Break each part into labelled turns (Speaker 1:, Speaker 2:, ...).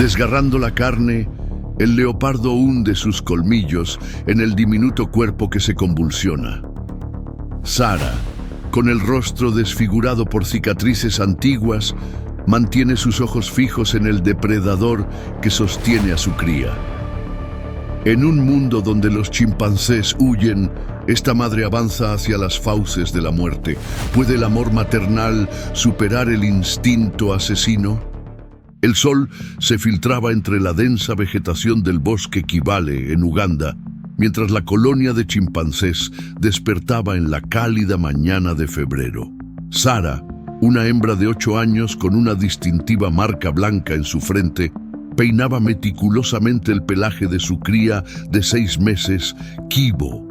Speaker 1: Desgarrando la carne, el leopardo hunde sus colmillos en el diminuto cuerpo que se convulsiona. Sara, con el rostro desfigurado por cicatrices antiguas, mantiene sus ojos fijos en el depredador que sostiene a su cría. En un mundo donde los chimpancés huyen, esta madre avanza hacia las fauces de la muerte. ¿Puede el amor maternal superar el instinto asesino? El sol se filtraba entre la densa vegetación del bosque Kibale, en Uganda, mientras la colonia de chimpancés despertaba en la cálida mañana de febrero. Sara, una hembra de 8 años con una distintiva marca blanca en su frente, peinaba meticulosamente el pelaje de su cría de 6 meses, Kibo.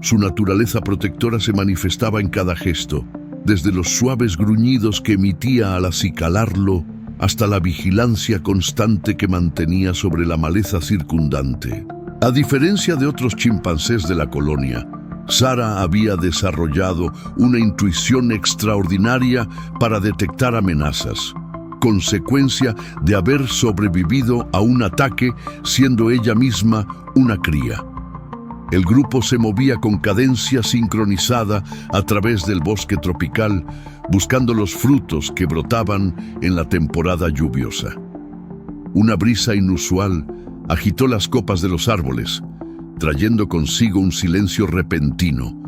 Speaker 1: Su naturaleza protectora se manifestaba en cada gesto, desde los suaves gruñidos que emitía al acicalarlo hasta la vigilancia constante que mantenía sobre la maleza circundante. A diferencia de otros chimpancés de la colonia, Sara había desarrollado una intuición extraordinaria para detectar amenazas, consecuencia de haber sobrevivido a un ataque siendo ella misma una cría. El grupo se movía con cadencia sincronizada a través del bosque tropical, buscando los frutos que brotaban en la temporada lluviosa. Una brisa inusual agitó las copas de los árboles, trayendo consigo un silencio repentino,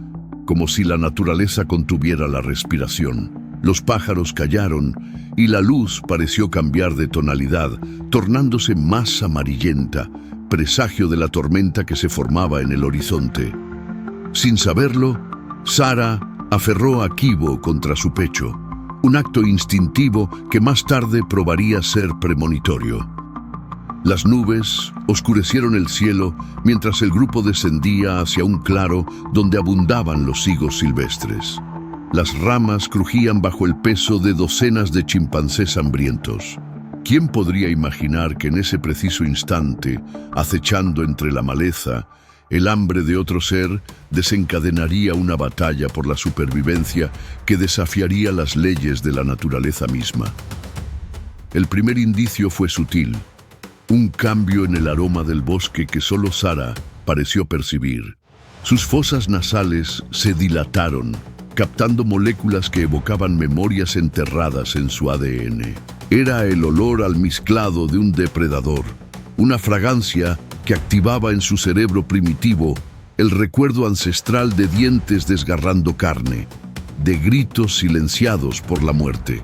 Speaker 1: como si la naturaleza contuviera la respiración. Los pájaros callaron y la luz pareció cambiar de tonalidad, tornándose más amarillenta, presagio de la tormenta que se formaba en el horizonte. Sin saberlo, Sara aferró a Kibo contra su pecho, un acto instintivo que más tarde probaría ser premonitorio. Las nubes oscurecieron el cielo mientras el grupo descendía hacia un claro donde abundaban los higos silvestres. Las ramas crujían bajo el peso de docenas de chimpancés hambrientos. ¿Quién podría imaginar que en ese preciso instante, acechando entre la maleza, el hambre de otro ser desencadenaría una batalla por la supervivencia que desafiaría las leyes de la naturaleza misma? El primer indicio fue sutil, un cambio en el aroma del bosque que solo Sara pareció percibir. Sus fosas nasales se dilataron, captando moléculas que evocaban memorias enterradas en su ADN. Era el olor almizclado de un depredador, una fragancia que activaba en su cerebro primitivo el recuerdo ancestral de dientes desgarrando carne, de gritos silenciados por la muerte.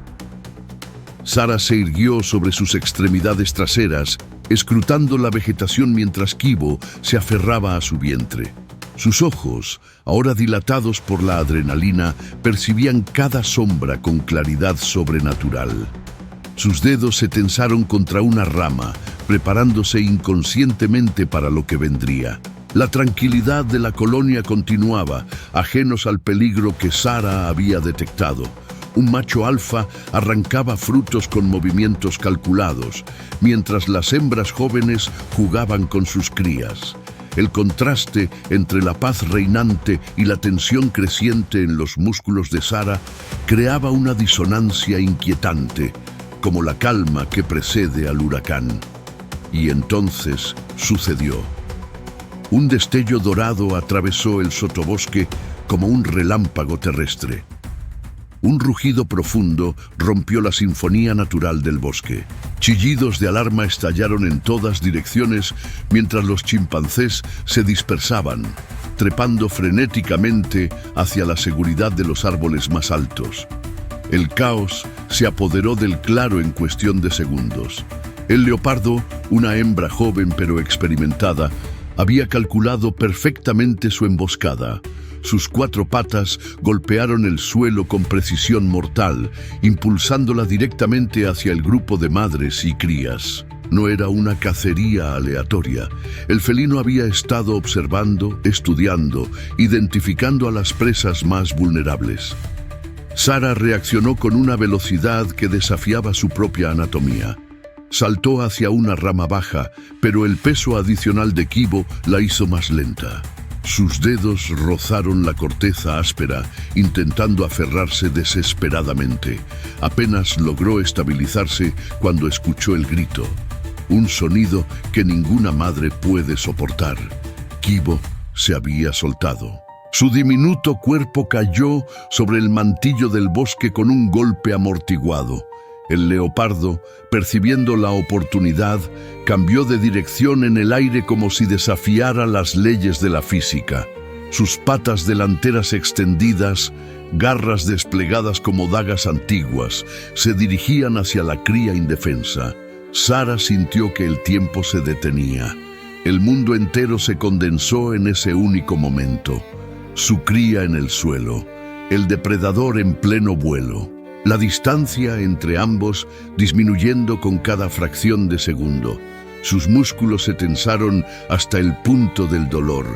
Speaker 1: Sara se irguió sobre sus extremidades traseras, escrutando la vegetación mientras Kibo se aferraba a su vientre. Sus ojos, ahora dilatados por la adrenalina, percibían cada sombra con claridad sobrenatural. Sus dedos se tensaron contra una rama, preparándose inconscientemente para lo que vendría. La tranquilidad de la colonia continuaba, ajenos al peligro que Sara había detectado. Un macho alfa arrancaba frutos con movimientos calculados, mientras las hembras jóvenes jugaban con sus crías. El contraste entre la paz reinante y la tensión creciente en los músculos de Sara creaba una disonancia inquietante, como la calma que precede al huracán. Y entonces sucedió. Un destello dorado atravesó el sotobosque como un relámpago terrestre. Un rugido profundo rompió la sinfonía natural del bosque. Chillidos de alarma estallaron en todas direcciones mientras los chimpancés se dispersaban, trepando frenéticamente hacia la seguridad de los árboles más altos. El caos se apoderó del claro en cuestión de segundos. El leopardo, una hembra joven pero experimentada, había calculado perfectamente su emboscada. Sus 4 patas golpearon el suelo con precisión mortal, impulsándola directamente hacia el grupo de madres y crías. No era una cacería aleatoria. El felino había estado observando, estudiando, identificando a las presas más vulnerables. Sara reaccionó con una velocidad que desafiaba su propia anatomía. Saltó hacia una rama baja, pero el peso adicional de Kibo la hizo más lenta. Sus dedos rozaron la corteza áspera, intentando aferrarse desesperadamente. Apenas logró estabilizarse cuando escuchó el grito. un sonido que ninguna madre puede soportar. Kibo se había soltado. Su diminuto cuerpo cayó sobre el mantillo del bosque con un golpe amortiguado. El leopardo, percibiendo la oportunidad, cambió de dirección en el aire como si desafiara las leyes de la física. Sus patas delanteras extendidas, garras desplegadas como dagas antiguas, se dirigían hacia la cría indefensa. Sara sintió que el tiempo se detenía. El mundo entero se condensó en ese único momento. Su cría en el suelo, el depredador en pleno vuelo. La distancia entre ambos disminuyendo con cada fracción de segundo. Sus músculos se tensaron hasta el punto del dolor.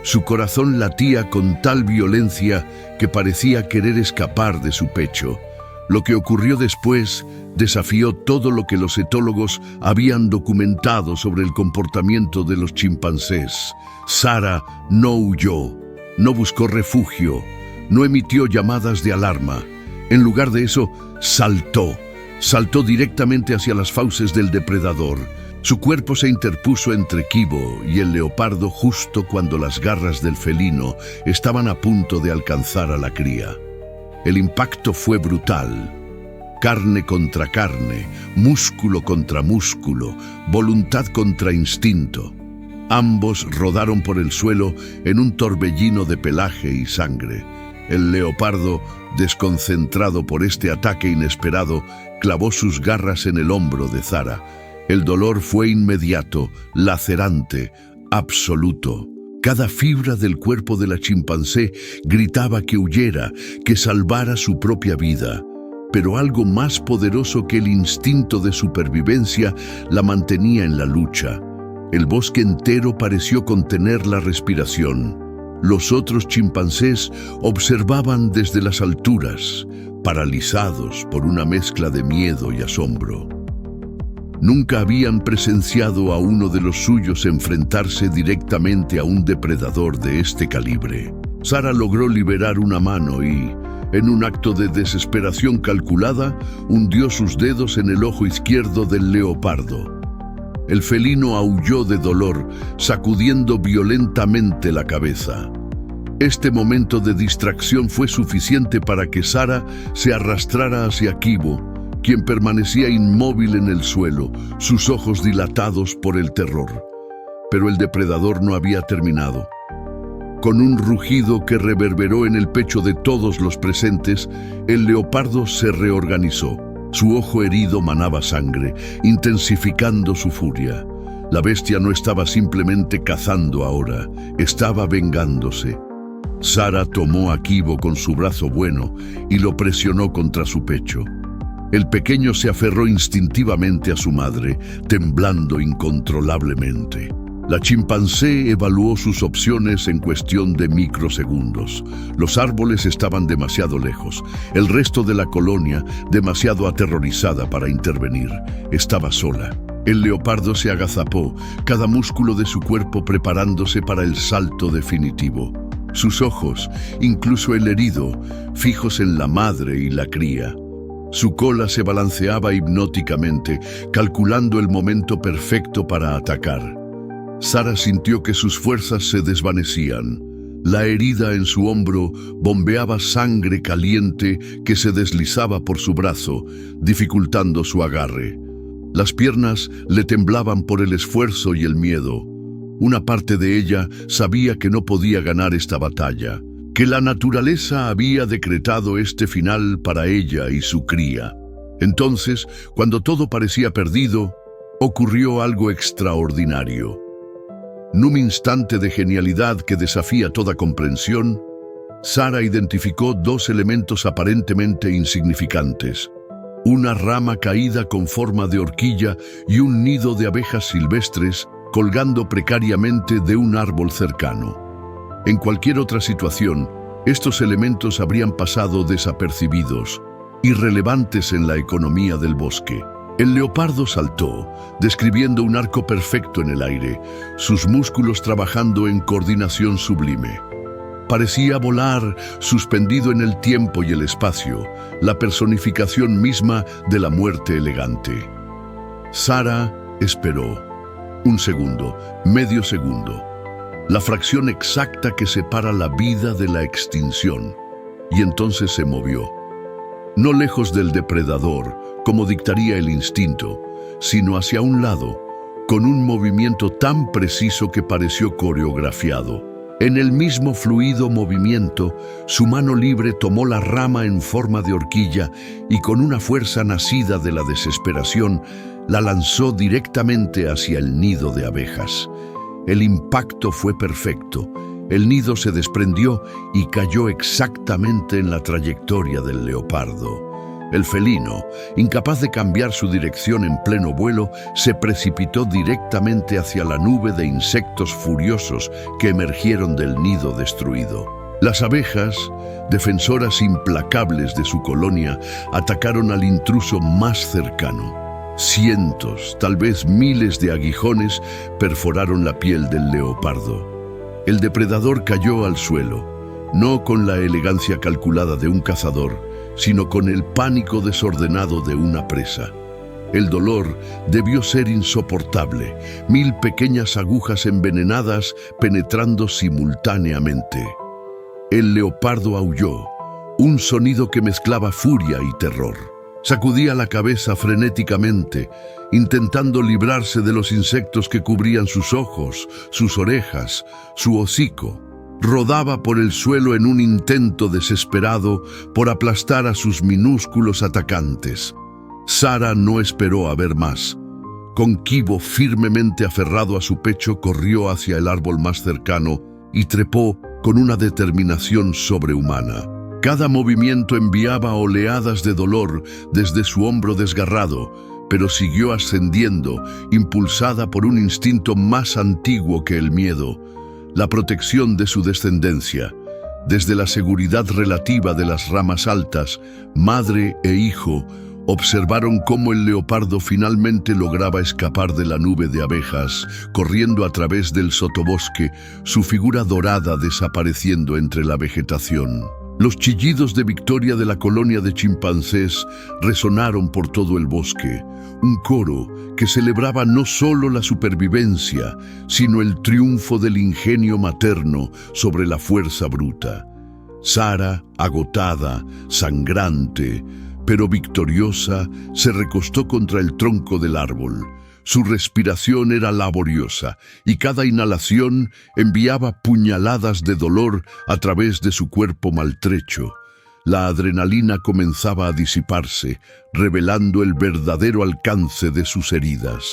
Speaker 1: Su corazón latía con tal violencia que parecía querer escapar de su pecho. Lo que ocurrió después desafió todo lo que los etólogos habían documentado sobre el comportamiento de los chimpancés. Sara no huyó, no buscó refugio, no emitió llamadas de alarma. En lugar de eso, saltó directamente hacia las fauces del depredador. Su cuerpo se interpuso entre Kibo y el leopardo justo cuando las garras del felino estaban a punto de alcanzar a la cría. El impacto fue brutal. Carne contra carne, músculo contra músculo, voluntad contra instinto. Ambos rodaron por el suelo en un torbellino de pelaje y sangre. El leopardo, desconcentrado por este ataque inesperado, clavó sus garras en el hombro de Sara. El dolor fue inmediato, lacerante, absoluto. Cada fibra del cuerpo de la chimpancé gritaba que huyera, que salvara su propia vida. Pero algo más poderoso que el instinto de supervivencia la mantenía en la lucha. El bosque entero pareció contener la respiración. Los otros chimpancés observaban desde las alturas, paralizados por una mezcla de miedo y asombro. Nunca habían presenciado a uno de los suyos enfrentarse directamente a un depredador de este calibre. Sara logró liberar una mano y, en un acto de desesperación calculada, hundió sus dedos en el ojo izquierdo del leopardo. El felino aulló de dolor, sacudiendo violentamente la cabeza. Este momento de distracción fue suficiente para que Sara se arrastrara hacia Kibo, quien permanecía inmóvil en el suelo, sus ojos dilatados por el terror. Pero el depredador no había terminado. Con un rugido que reverberó en el pecho de todos los presentes, el leopardo se reorganizó. Su ojo herido manaba sangre, intensificando su furia. La bestia no estaba simplemente cazando ahora, estaba vengándose. Sara tomó a Kibo con su brazo bueno y lo presionó contra su pecho. El pequeño se aferró instintivamente a su madre, temblando incontrolablemente. La chimpancé evaluó sus opciones en cuestión de microsegundos. Los árboles estaban demasiado lejos. El resto de la colonia, demasiado aterrorizada para intervenir, estaba sola. El leopardo se agazapó, cada músculo de su cuerpo preparándose para el salto definitivo. Sus ojos, incluso el herido, fijos en la madre y la cría. Su cola se balanceaba hipnóticamente, calculando el momento perfecto para atacar. Sara sintió que sus fuerzas se desvanecían. La herida en su hombro bombeaba sangre caliente que se deslizaba por su brazo, dificultando su agarre. Las piernas le temblaban por el esfuerzo y el miedo. Una parte de ella sabía que no podía ganar esta batalla, que la naturaleza había decretado este final para ella y su cría. Entonces, cuando todo parecía perdido, ocurrió algo extraordinario. En un instante de genialidad que desafía toda comprensión, Sara identificó dos elementos aparentemente insignificantes: una rama caída con forma de horquilla y un nido de abejas silvestres colgando precariamente de un árbol cercano. En cualquier otra situación, estos elementos habrían pasado desapercibidos, irrelevantes en la economía del bosque. El leopardo saltó, describiendo un arco perfecto en el aire, sus músculos trabajando en coordinación sublime. Parecía volar, suspendido en el tiempo y el espacio, la personificación misma de la muerte elegante. Sara Esperó. Un segundo, medio segundo. La fracción exacta que separa la vida de la extinción. Y entonces se movió. No lejos del depredador, como dictaría el instinto, sino hacia un lado, con un movimiento tan preciso que pareció coreografiado. En el mismo fluido movimiento, su mano libre tomó la rama en forma de horquilla y con una fuerza nacida de la desesperación, la lanzó directamente hacia el nido de abejas. El impacto fue perfecto. El nido se desprendió y cayó exactamente en la trayectoria del leopardo. El felino, incapaz de cambiar su dirección en pleno vuelo, se precipitó directamente hacia la nube de insectos furiosos que emergieron del nido destruido. Las abejas, defensoras implacables de su colonia, atacaron al intruso más cercano. Cientos, tal vez miles de aguijones perforaron la piel del leopardo. El depredador cayó al suelo, no con la elegancia calculada de un cazador, sino con el pánico desordenado de una presa. El dolor debió ser insoportable, 1000 pequeñas agujas envenenadas penetrando simultáneamente. El leopardo aulló, un sonido que mezclaba furia y terror. Sacudía la cabeza frenéticamente, intentando librarse de los insectos que cubrían sus ojos, sus orejas, su hocico. Rodaba por el suelo en un intento desesperado por aplastar a sus minúsculos atacantes. Sara no esperó a ver más. Con Kibo firmemente aferrado a su pecho, corrió hacia el árbol más cercano y trepó con una determinación sobrehumana. Cada movimiento enviaba oleadas de dolor desde su hombro desgarrado, pero siguió ascendiendo, impulsada por un instinto más antiguo que el miedo, la protección de su descendencia. Desde la seguridad relativa de las ramas altas, madre e hijo observaron cómo el leopardo finalmente lograba escapar de la nube de abejas, corriendo a través del sotobosque, su figura dorada desapareciendo entre la vegetación. Los chillidos de victoria de la colonia de chimpancés resonaron por todo el bosque, un coro que celebraba no solo la supervivencia, sino el triunfo del ingenio materno sobre la fuerza bruta. Sara, agotada, sangrante, pero victoriosa, se recostó contra el tronco del árbol. Su respiración era laboriosa y cada inhalación enviaba puñaladas de dolor a través de su cuerpo maltrecho. La adrenalina comenzaba a disiparse, revelando el verdadero alcance de sus heridas.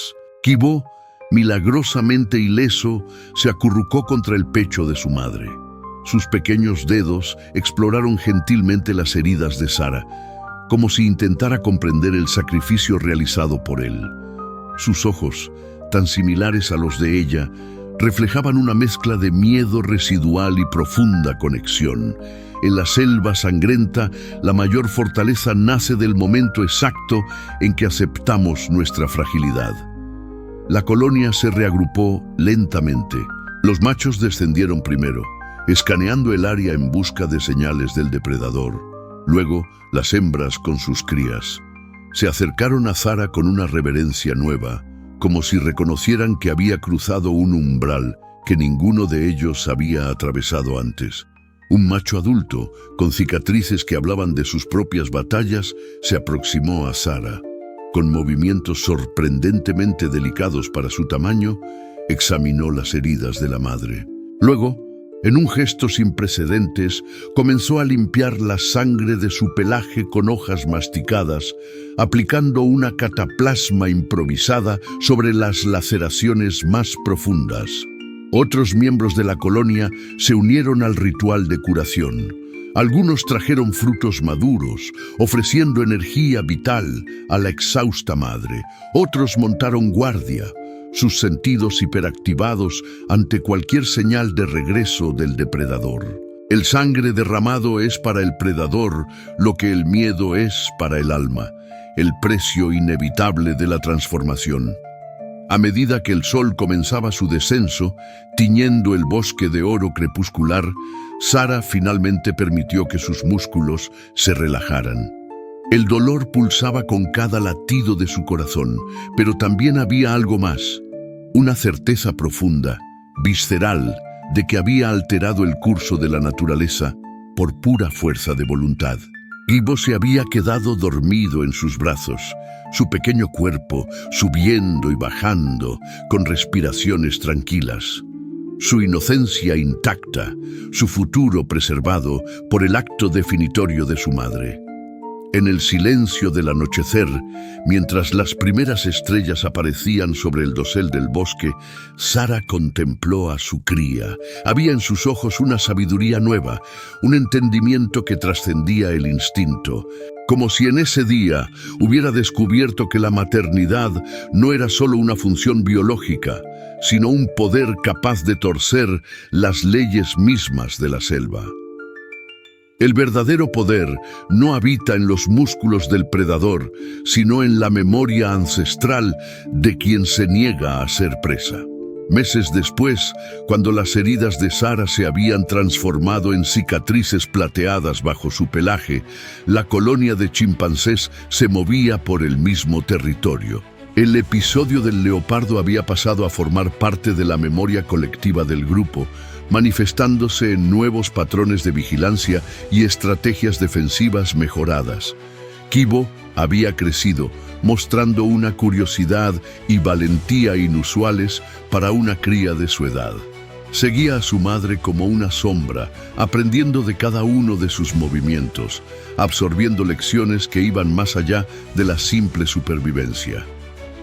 Speaker 1: Kibo, milagrosamente ileso, se acurrucó contra el pecho de su madre. Sus pequeños dedos exploraron gentilmente las heridas de Sara, como si intentara comprender el sacrificio realizado por él. Sus ojos, tan similares a los de ella, reflejaban una mezcla de miedo residual y profunda conexión. En la selva sangrienta, la mayor fortaleza nace del momento exacto en que aceptamos nuestra fragilidad. La colonia se reagrupó lentamente. Los machos descendieron primero, escaneando el área en busca de señales del depredador. Luego, las hembras con sus crías. Se acercaron a Sara con una reverencia nueva, como si reconocieran que había cruzado un umbral que ninguno de ellos había atravesado antes. Un macho adulto, con cicatrices que hablaban de sus propias batallas, se aproximó a Sara. Con movimientos sorprendentemente delicados para su tamaño, examinó las heridas de la madre. Luego, en un gesto sin precedentes, comenzó a limpiar la sangre de su pelaje con hojas masticadas, aplicando una cataplasma improvisada sobre las laceraciones más profundas. Otros miembros de la colonia se unieron al ritual de curación. Algunos trajeron frutos maduros, ofreciendo energía vital a la exhausta madre. Otros montaron guardia, sus sentidos hiperactivados ante cualquier señal de regreso del depredador. El sangre derramado es para el predador lo que el miedo es para el alma, el precio inevitable de la transformación. A medida que el sol comenzaba su descenso, tiñendo el bosque de oro crepuscular, Sara finalmente permitió que sus músculos se relajaran. El dolor pulsaba con cada latido de su corazón, pero también había algo más, una certeza profunda, visceral, de que había alterado el curso de la naturaleza por pura fuerza de voluntad. Gibo se había quedado dormido en sus brazos, su pequeño cuerpo subiendo y bajando con respiraciones tranquilas. Su inocencia intacta, su futuro preservado por el acto definitorio de su madre. En el silencio del anochecer, mientras las primeras estrellas aparecían sobre el dosel del bosque, Sara contempló a su cría. Había en sus ojos una sabiduría nueva, un entendimiento que trascendía el instinto, como si en ese día hubiera descubierto que la maternidad no era solo una función biológica, sino un poder capaz de torcer las leyes mismas de la selva. El verdadero poder no habita en los músculos del predador, sino en la memoria ancestral de quien se niega a ser presa. Meses después, cuando las heridas de Sara se habían transformado en cicatrices plateadas bajo su pelaje, la colonia de chimpancés se movía por el mismo territorio. El episodio del leopardo había pasado a formar parte de la memoria colectiva del grupo, manifestándose en nuevos patrones de vigilancia y estrategias defensivas mejoradas. Gibo había crecido, mostrando una curiosidad y valentía inusuales para una cría de su edad. Seguía a su madre como una sombra, aprendiendo de cada uno de sus movimientos, absorbiendo lecciones que iban más allá de la simple supervivencia.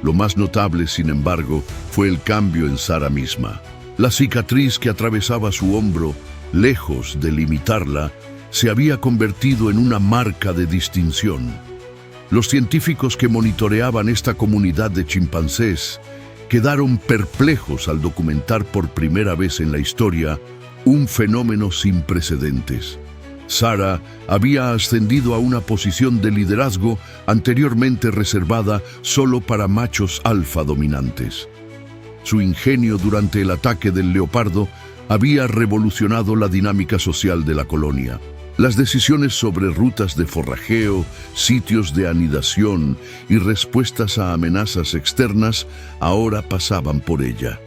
Speaker 1: Lo más notable, sin embargo, fue el cambio en Sara misma. La cicatriz que atravesaba su hombro, lejos de limitarla, se había convertido en una marca de distinción. Los científicos que monitoreaban esta comunidad de chimpancés quedaron perplejos al documentar por primera vez en la historia un fenómeno sin precedentes. Sara había ascendido a una posición de liderazgo anteriormente reservada solo para machos alfa dominantes. Su ingenio durante el ataque del leopardo había revolucionado la dinámica social de la colonia. Las decisiones sobre rutas de forrajeo, sitios de anidación y respuestas a amenazas externas ahora pasaban por ella.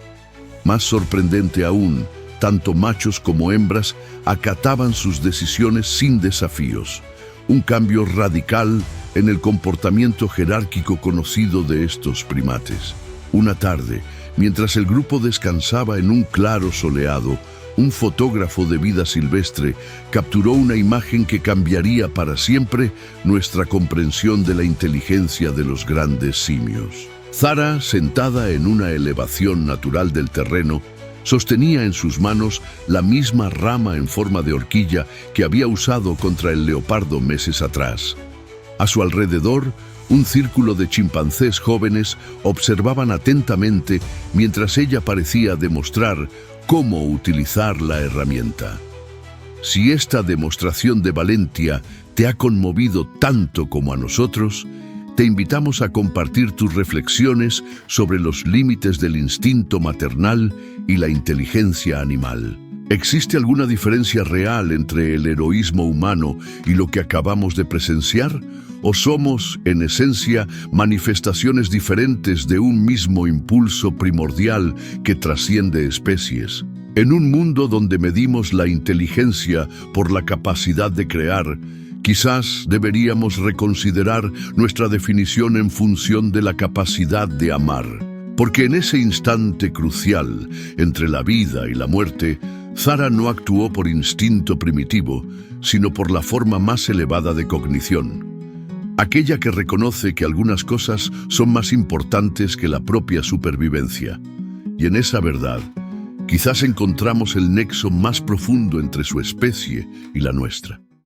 Speaker 1: Más sorprendente aún, tanto machos como hembras acataban sus decisiones sin desafíos. Un cambio radical en el comportamiento jerárquico conocido de estos primates. Una tarde, mientras el grupo descansaba en un claro soleado, un fotógrafo de vida silvestre capturó una imagen que cambiaría para siempre nuestra comprensión de la inteligencia de los grandes simios. Sara, sentada en una elevación natural del terreno, sostenía en sus manos la misma rama en forma de horquilla que había usado contra el leopardo meses atrás. A su alrededor, un círculo de chimpancés jóvenes observaban atentamente mientras ella parecía demostrar cómo utilizar la herramienta. Si esta demostración de valentía te ha conmovido tanto como a nosotros, te invitamos a compartir tus reflexiones sobre los límites del instinto maternal y la inteligencia animal. ¿Existe alguna diferencia real entre el heroísmo humano y lo que acabamos de presenciar? ¿O somos, en esencia, manifestaciones diferentes de un mismo impulso primordial que trasciende especies? En un mundo donde medimos la inteligencia por la capacidad de crear, quizás deberíamos reconsiderar nuestra definición en función de la capacidad de amar. Porque en ese instante crucial entre la vida y la muerte, Sara no actuó por instinto primitivo, sino por la forma más elevada de cognición. Aquella que reconoce que algunas cosas son más importantes que la propia supervivencia. Y en esa verdad, quizás encontramos el nexo más profundo entre su especie y la nuestra.